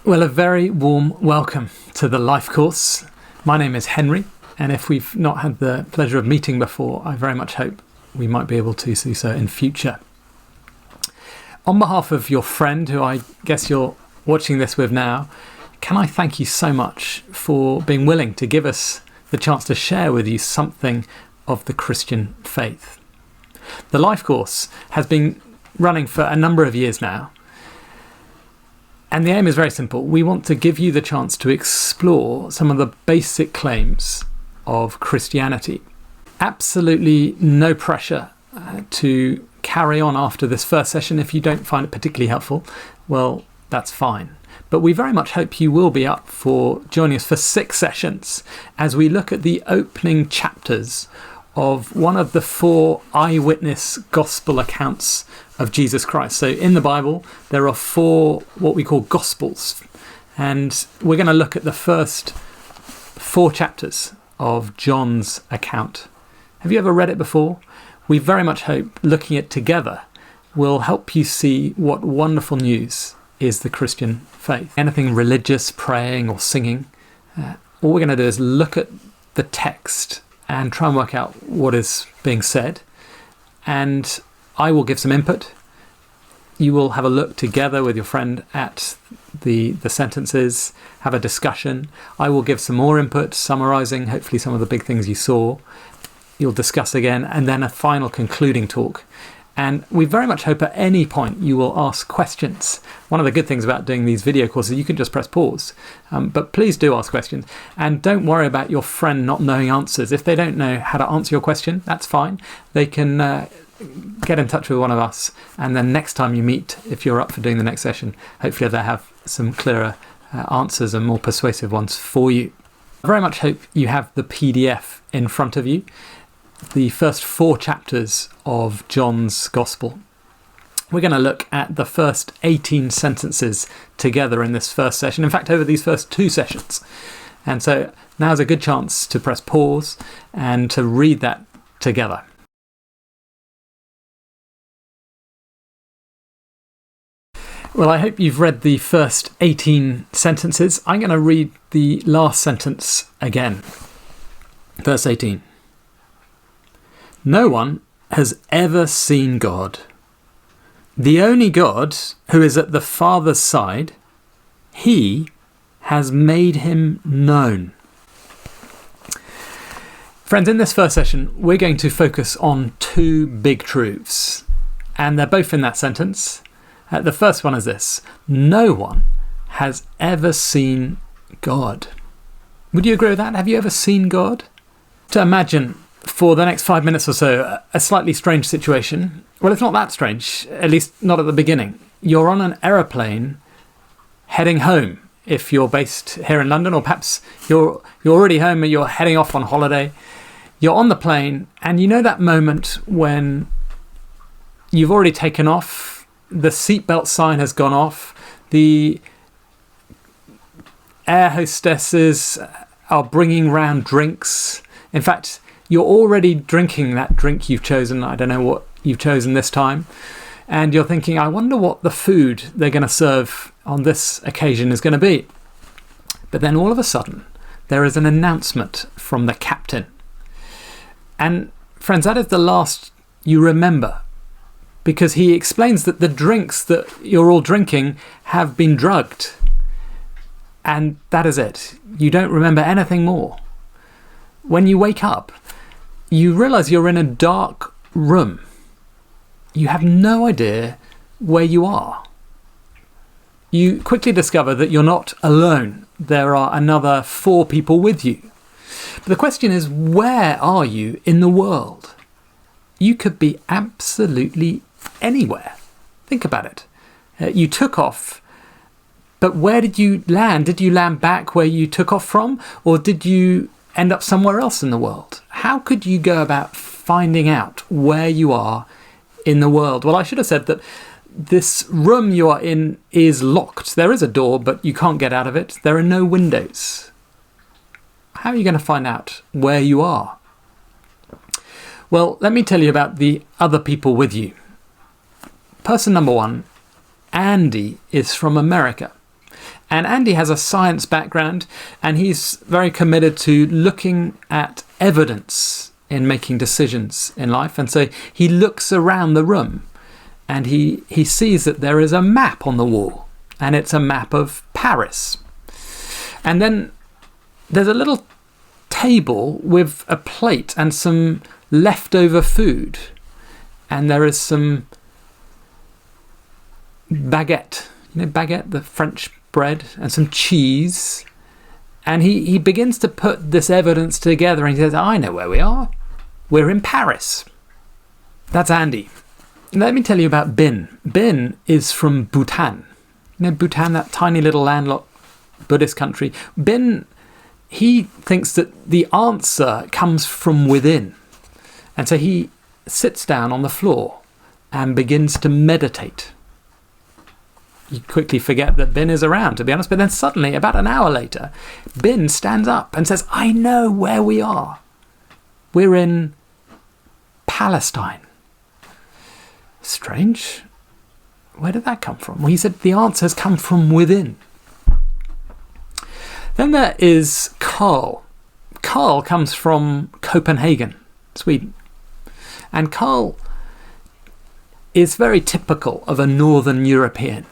Well, a very warm welcome to the Life Course. My name is Henry, and if we've not had the pleasure of meeting before, I very much hope we might be able to do so in future. On behalf of your friend, who I guess you're watching this with now, can I thank you so much for being willing to give us the chance to share with you something of the Christian faith. The Life Course has been running for a number of years now, and the aim is very simple. We want to give you the chance to explore some of the basic claims of Christianity. Absolutely no pressure to carry on after this first session. If you don't find it particularly helpful, well, that's fine. But we very much hope you will be up for joining us for 6 sessions as we look at the opening chapters of one of the 4 eyewitness gospel accounts of Jesus Christ. So in the Bible, there are 4 what we call gospels. And we're going to look at the first 4 chapters of John's account. Have you ever read it before? We very much hope looking at it together will help you see what wonderful news is the Christian faith. Anything religious, praying or singing, all we're going to do is look at the text and try and work out what is being said. And I will give some input. You will have a look together with your friend at the sentences, have a discussion. I will give some more input, summarising hopefully some of the big things you saw. You'll discuss again, and then a final concluding talk. And we very much hope at any point you will ask questions. One of the good things about doing these video courses, you can just press pause. But please do ask questions. And don't worry about your friend not knowing answers. If they don't know how to answer your question, that's fine. They can get in touch with one of us. And then next time you meet, if you're up for doing the next session, hopefully they'll have some clearer answers and more persuasive ones for you. I very much hope you have the PDF in front of you. The first 4 chapters of John's Gospel. We're going to look at the first 18 sentences together in this first session. In fact, over these first 2 sessions. And so now's a good chance to press pause and to read that together. Well, I hope you've read the first 18 sentences. I'm going to read the last sentence again. Verse 18. No one has ever seen God. The only God who is at the Father's side, he has made him known. Friends, in this first session, we're going to focus on 2 big truths, and they're both in that sentence. The first one is this: no one has ever seen God. Would you agree with that? Have you ever seen God? To imagine for the next 5 minutes or so, a slightly strange situation. Well, it's not that strange, at least not at the beginning. You're on an aeroplane heading home, if you're based here in London, or perhaps you're already home and you're heading off on holiday. You're on the plane, and you know that moment when you've already taken off, the seatbelt sign has gone off, the air hostesses are bringing round drinks. In fact, you're already drinking that drink you've chosen. I don't know what you've chosen this time. And you're thinking, I wonder what the food they're going to serve on this occasion is going to be. But then all of a sudden, there is an announcement from the captain. And friends, that is the last you remember, because he explains that the drinks that you're all drinking have been drugged. And that is it. You don't remember anything more. When you wake up, you realise you're in a dark room. You have no idea where you are. You quickly discover that you're not alone. There are another 4 people with you. But the question is, where are you in the world? You could be absolutely anywhere. Think about it. You took off, but where did you land? Did you land back where you took off from, or did you end up somewhere else in the world? How could you go about finding out where you are in the world? Well, I should have said that this room you are in is locked. There is a door, but you can't get out of it. There are no windows. How are you going to find out where you are? Well, let me tell you about the other people with you. Person number 1, Andy, is from America. And Andy has a science background, and he's very committed to looking at evidence in making decisions in life. And so he looks around the room and he sees that there is a map on the wall, and it's a map of Paris. And then there's a little table with a plate and some leftover food. And there is some baguette, baguette, the French bread, and some cheese. And he begins to put this evidence together, and he says, I know where we are. We're in Paris. That's Andy. Let me tell you about Bin. Bin is from Bhutan. Bhutan, that tiny little landlocked Buddhist country. Bin, he thinks that the answer comes from within. And so he sits down on the floor and begins to meditate. You quickly forget that Bin is around, to be honest, but then suddenly, about an hour later, Bin stands up and says, I know where we are. We're in Palestine. Strange. Where did that come from? Well, he said the answers come from within. Then there is Carl. Carl comes from Copenhagen, Sweden. And Carl is very typical of a Northern European.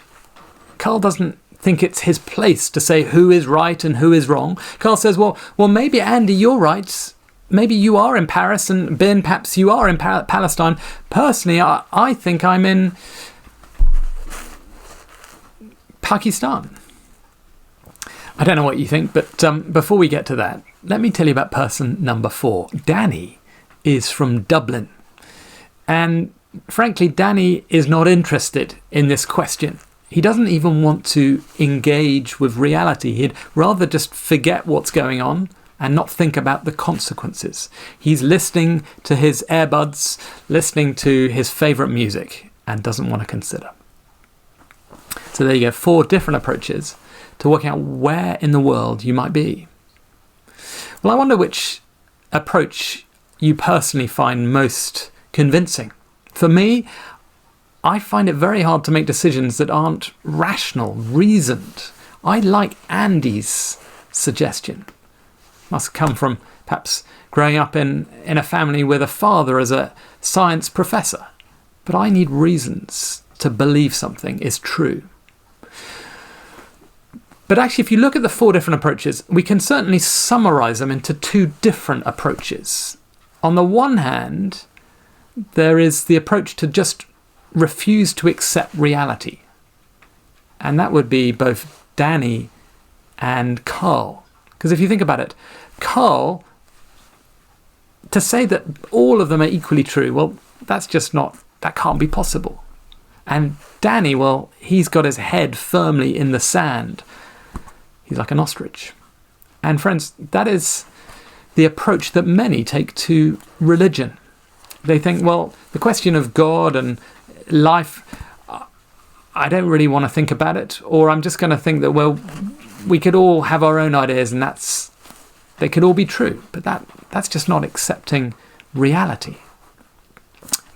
Carl doesn't think it's his place to say who is right and who is wrong. Carl says, well, maybe Andy, you're right. Maybe you are in Paris, and Ben, perhaps you are in Palestine. Personally, I think I'm in Pakistan. I don't know what you think, but before we get to that, let me tell you about person number 4. Danny is from Dublin. And frankly, Danny is not interested in this question. He doesn't even want to engage with reality. He'd rather just forget what's going on and not think about the consequences. He's listening to his earbuds, listening to his favourite music, and doesn't want to consider. So there you go, 4 different approaches to working out where in the world you might be. Well, I wonder which approach you personally find most convincing. For me, I find it very hard to make decisions that aren't rational, reasoned. I like Andy's suggestion. Must come from perhaps growing up in a family with a father as a science professor. But I need reasons to believe something is true. But actually, if you look at the 4 different approaches, we can certainly summarize them into 2 different approaches. On the one hand, there is the approach to just refuse to accept reality. And that would be both Danny and Carl. Because if you think about it, Carl, to say that all of them are equally true, well, that's just not, that can't be possible. And Danny, well, he's got his head firmly in the sand. He's like an ostrich. And friends, that is the approach that many take to religion. They think, well, the question of God and life, I don't really want to think about it, or I'm just going to think that, well, we could all have our own ideas and they could all be true, but that's just not accepting reality.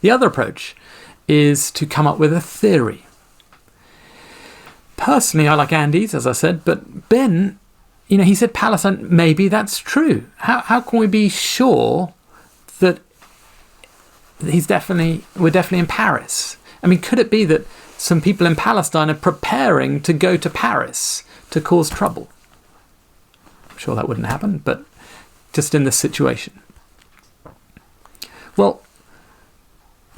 The other approach is to come up with a theory. Personally, I like Andy's, as I said, but Ben, he said Palestine, maybe that's true. How can we be sure that we're definitely in Paris? I mean, could it be that some people in Palestine are preparing to go to Paris to cause trouble? I'm sure that wouldn't happen, but just in this situation. Well,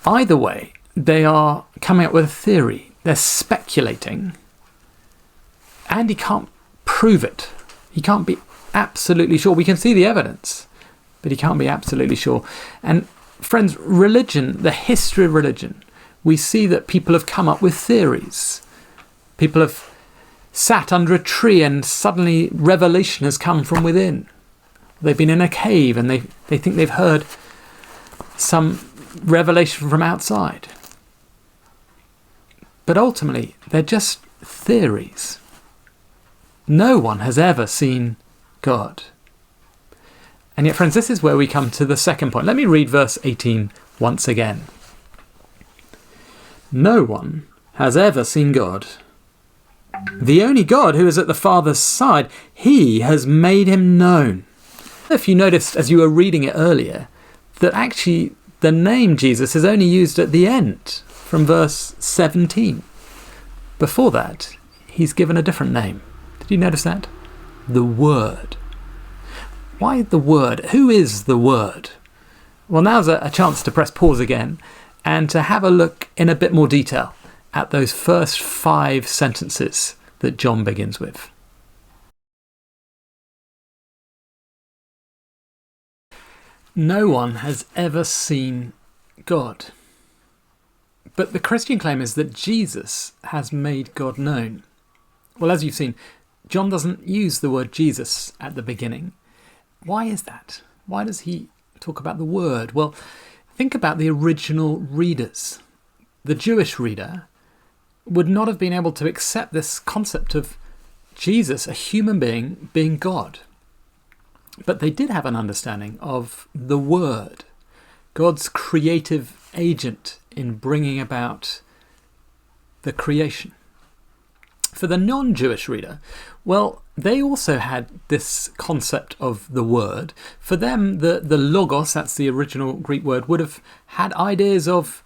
either way, they are coming up with a theory. They're speculating. And he can't prove it. He can't be absolutely sure. We can see the evidence, but he can't be absolutely sure. And friends, religion, the history of religion, we see that people have come up with theories. People have sat under a tree and suddenly revelation has come from within. They've been in a cave and they think they've heard some revelation from outside. But ultimately, they're just theories. No one has ever seen God. And yet, friends, this is where we come to the second point. Let me read verse 18 once again. No one has ever seen God. The only God who is at the Father's side, he has made him known. If you noticed as you were reading it earlier, that actually the name Jesus is only used at the end from verse 17. Before that, he's given a different name. Did you notice that? The Word. Why the Word? Who is the Word? Well, now's a chance to press pause again and to have a look in a bit more detail at those first 5 sentences that John begins with. No one has ever seen God. But the Christian claim is that Jesus has made God known. Well, as you've seen, John doesn't use the word Jesus at the beginning. Why is that? Why does he talk about the Word? Well, think about the original readers. The Jewish reader would not have been able to accept this concept of Jesus, a human being God. But they did have an understanding of the Word, God's creative agent in bringing about the creation. For the non-Jewish reader, well, they also had this concept of the Word. For them, the logos, that's the original Greek word, would have had ideas of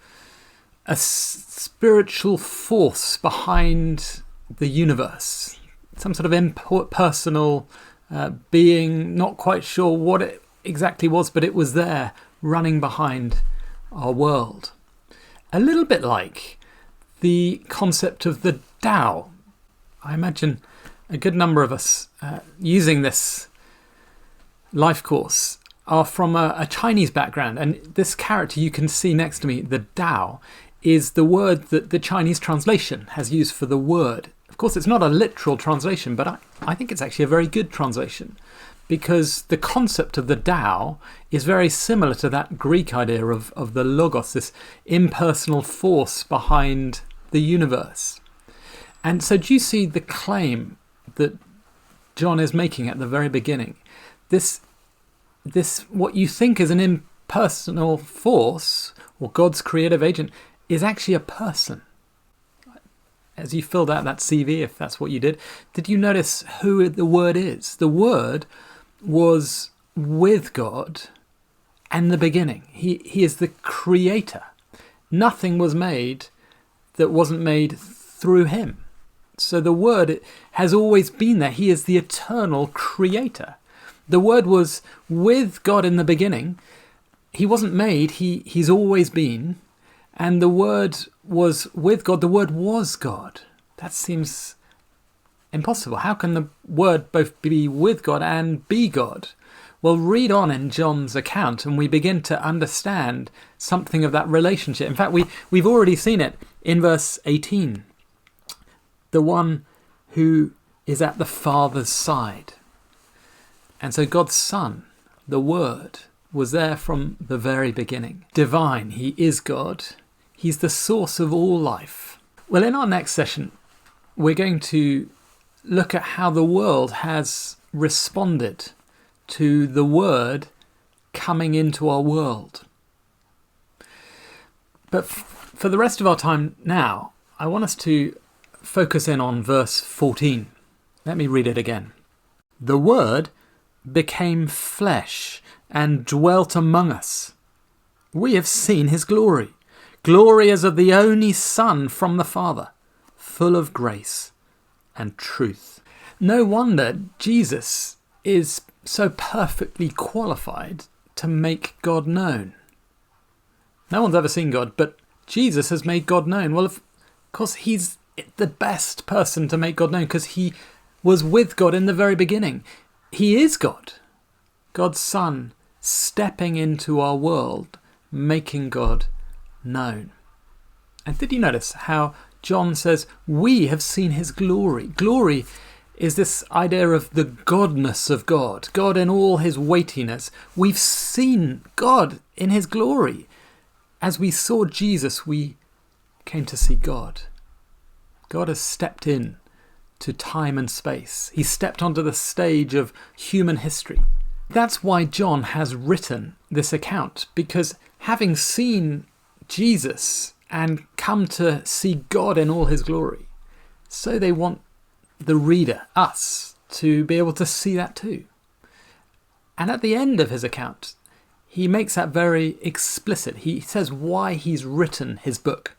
a spiritual force behind the universe, some sort of impersonal being, not quite sure what it exactly was, but it was there running behind our world. A little bit like the concept of the Tao. I imagine a good number of us using this life course are from a Chinese background, and this character you can see next to me, the Tao, is the word that the Chinese translation has used for the word. Of course, it's not a literal translation, but I think it's actually a very good translation, because the concept of the Tao is very similar to that Greek idea of the logos, this impersonal force behind the universe. And so do you see the claim that John is making at the very beginning? This what you think is an impersonal force, or God's creative agent, is actually a person. As you filled out that CV, if that's what you did you notice who the Word is? The Word was with God in the beginning. He is the creator. Nothing was made that wasn't made through him. So the Word has always been there. He is the eternal creator. The Word was with God in the beginning. He wasn't made. He's always been. And the Word was with God. The Word was God. That seems impossible. How can the Word both be with God and be God? Well, read on in John's account and we begin to understand something of that relationship. In fact, we've already seen it in verse 18. The one who is at the Father's side. And so God's Son, the Word, was there from the very beginning. Divine, he is God. He's the source of all life. Well, in our next session, we're going to look at how the world has responded to the Word coming into our world. But for the rest of our time now, I want us to focus in on verse 14. Let me read it again. The Word became flesh and dwelt among us. We have seen his glory. Glory as of the only Son from the Father, full of grace and truth. No wonder Jesus is so perfectly qualified to make God known. No one's ever seen God, but Jesus has made God known. Well, of course, he's the best person to make God known because he was with God in the very beginning. He is God, God's Son, stepping into our world, making God known. And did you notice how John says, we have seen his glory? Glory is this idea of the godness of God, God in all his weightiness. We've seen God in his glory. As we saw Jesus, we came to see God. God has stepped in to time and space. He stepped onto the stage of human history. That's why John has written this account, because having seen Jesus and come to see God in all his glory, so they want the reader, us, to be able to see that too. And at the end of his account, he makes that very explicit. He says why he's written his book.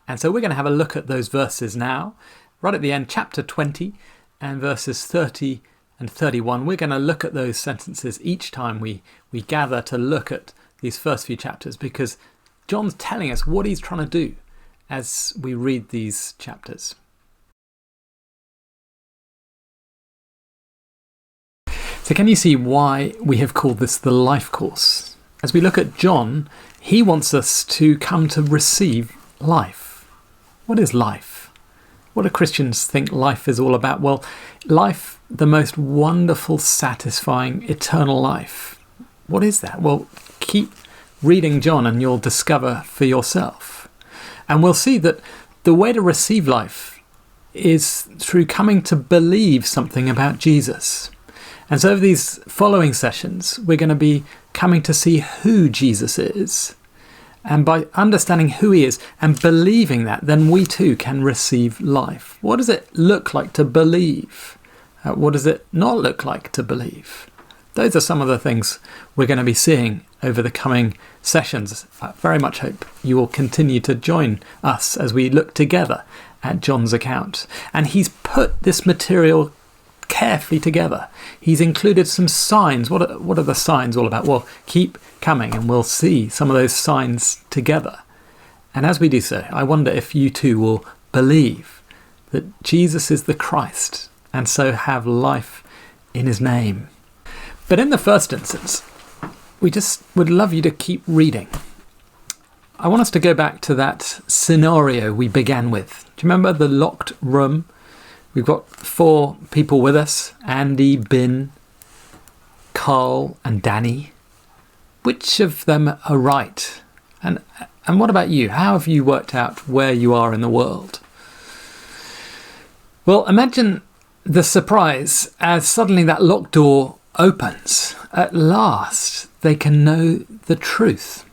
And so we're going to have a look at those verses now. Right at the end, chapter 20 and verses 30 and 31. We're going to look at those sentences each time we gather to look at these first few chapters, because John's telling us what he's trying to do as we read these chapters. So can you see why we have called this the life course? As we look at John, he wants us to come to receive life. What is life? What do Christians think life is all about? Well, life, the most wonderful, satisfying, eternal life. What is that? Well, keep reading John and you'll discover for yourself. And we'll see that the way to receive life is through coming to believe something about Jesus. And so over these following sessions, we're going to be coming to see who Jesus is. And by understanding who he is and believing that, then we too can receive life. What does it look like to believe? What does it not look like to believe? Those are some of the things we're going to be seeing over the coming sessions. I very much hope you will continue to join us as we look together at John's account. And he's put this material carefully together. He's included some signs. What are the signs all about? Well, keep coming and we'll see some of those signs together. And as we do so, I wonder if you too will believe that Jesus is the Christ and so have life in his name. But in the first instance, we just would love you to keep reading. I want us to go back to that scenario we began with. Do you remember the locked room? We've got 4 people with us: Andy, Bin, Carl and Danny. Which of them are right? And what about you? How have you worked out where you are in the world? Well, imagine the surprise as suddenly that locked door opens. At last, they can know the truth.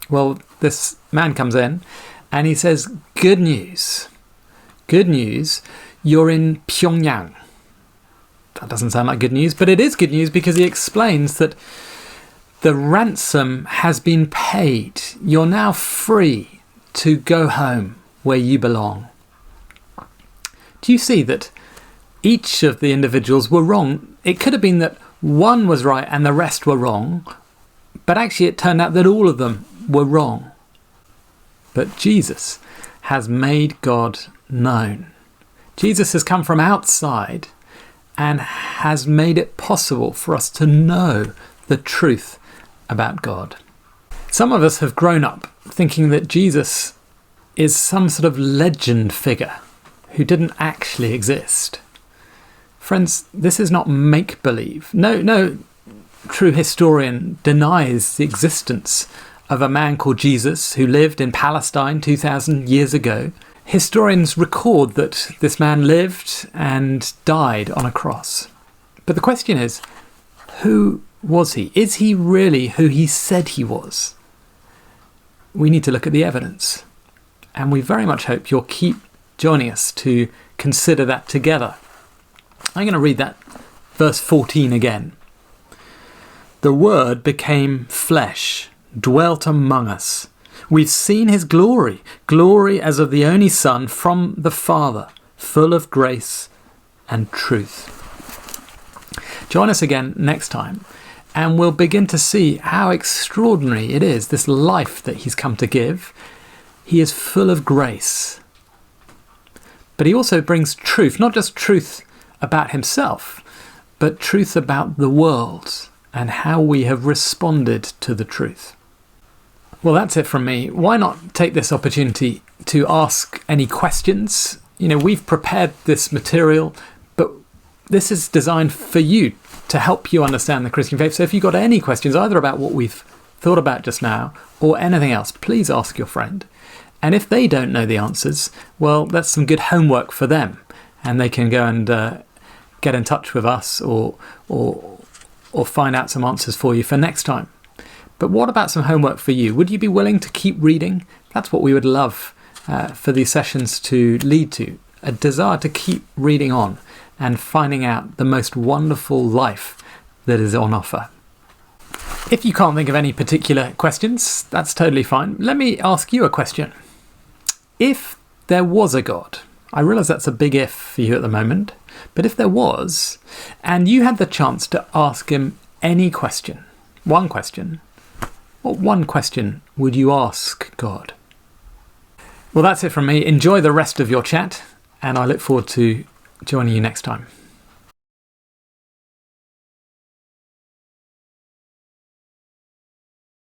Well, this man comes in and he says, good news. Good news. You're in Pyongyang. That doesn't sound like good news, but it is good news because he explains that the ransom has been paid. You're now free to go home where you belong. Do you see that each of the individuals were wrong? It could have been that one was right and the rest were wrong, but actually it turned out that all of them were wrong. But Jesus has made God known. Jesus has come from outside and has made it possible for us to know the truth about God. Some of us have grown up thinking that Jesus is some sort of legend figure who didn't actually exist. Friends, this is not make-believe. No true historian denies the existence of a man called Jesus who lived in Palestine 2,000 years ago. Historians record that this man lived and died on a cross. But the question is, who was he? Is he really who he said he was? We need to look at the evidence. And we very much hope you'll keep joining us to consider that together. I'm going to read that verse 14 again. The Word became flesh, dwelt among us. We've seen his glory, glory as of the only Son from the Father, full of grace and truth. Join us again next time, and we'll begin to see how extraordinary it is, this life that he's come to give. He is full of grace. But he also brings truth, not just truth about himself, but truth about the world and how we have responded to the truth. Well, that's it from me. Why not take this opportunity to ask any questions? We've prepared this material, but this is designed for you to help you understand the Christian faith. So if you've got any questions, either about what we've thought about just now or anything else, please ask your friend. And if they don't know the answers, well, that's some good homework for them. And they can go and get in touch with us or find out some answers for you for next time. But what about some homework for you? Would you be willing to keep reading? That's what we would love for these sessions to lead to. a desire to keep reading on and finding out the most wonderful life that is on offer. If you can't think of any particular questions, that's totally fine. Let me ask you a question. If there was a God, I realise that's a big if for you at the moment, but if there was, and you had the chance to ask him any question, one question, what one question would you ask God? Well, that's it from me. Enjoy the rest of your chat, and I look forward to joining you next time.